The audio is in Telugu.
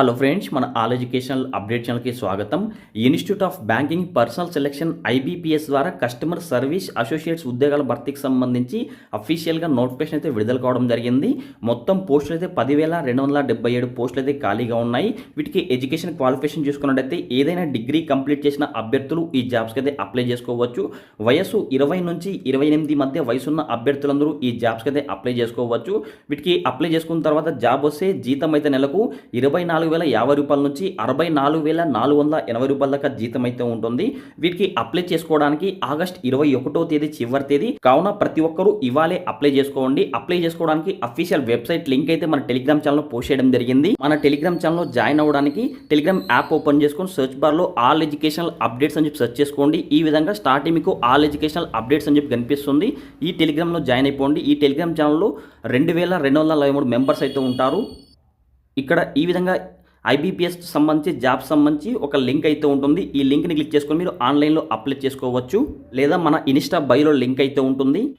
హలో ఫ్రెండ్స్, మన ఆల్ ఎడ్యుకేషనల్ అప్డేట్ ఛానల్కి స్వాగతం. Institute of banking personal selection IBPS ద్వారా కస్టమర్ సర్వీస్ అసోసియేట్స్ ఉద్యోగాల భర్తీకి సంబంధించి అఫీషియల్గా నోటిఫికేషన్ అయితే విడుదల కావడం జరిగింది. మొత్తం పోస్టులు అయితే 10,277 పోస్టులు అయితే ఖాళీగా ఉన్నాయి. వీటికి ఎడ్యుకేషన్ క్వాలిఫికేషన్ చూసుకున్నట్టయితే ఏదైనా డిగ్రీ కంప్లీట్ చేసిన అభ్యర్థులు ఈ జాబ్స్కి అయితే అప్లై చేసుకోవచ్చు. వయసు 20 నుంచి 28 మధ్య వయసున్న అభ్యర్థులందరూ ఈ జాబ్స్కి అయితే అప్లై చేసుకోవచ్చు. వీటికి అప్లై చేసుకున్న తర్వాత జాబ్ వస్తే జీతం అయితే నెలకు 24,050 రూపాయల నుంచి 64,480 రూపాయల దాకా జీతం అయితే ఉంటుంది. వీటికి అప్లై చేసుకోవడానికి ఆగస్ట్ 21వ తేదీ చివరి తేదీ కావున ప్రతి ఒక్కరూ ఇవాళే అప్లై చేసుకోండి. అప్లై చేసుకోవడానికి అఫీషియల్ వెబ్సైట్ లింక్ అయితే మన టెలిగ్రామ్ ఛానల్లో పోస్ట్ చేయడం జరిగింది. మన టెలిగ్రామ్ ఛానల్లో జాయిన్ అవ్వడానికి టెలిగ్రామ్ యాప్ ఓపెన్ చేసుకొని సెర్చ్ బార్లో ఆల్ ఎడ్యుకేషనల్ అప్డేట్స్ అని చెప్పి సెర్చ్ చేసుకోండి. ఈ విధంగా స్టార్టింగ్ మీకు ఆల్ ఎడ్యుకేషనల్ అప్డేట్స్ అని చెప్పి కనిపిస్తుంది. ఈ టెలిగ్రామ్లో జాయిన్ అయిపోండి. ఈ టెలిగ్రామ్ ఛానల్లో 2,243 మెంబర్స్ అయితే ఉంటారు. ఇక్కడ ఈ విధంగా ఐబీపీఎస్ సంబంధించి జాబ్ సంబంధించి ఒక లింక్ అయితే ఉంటుంది. ఈ లింక్ని క్లిక్ చేసుకొని మీరు ఆన్లైన్లో అప్లై చేసుకోవచ్చు. లేదా మన ఇన్స్టా బయోలో లింక్ అయితే ఉంటుంది.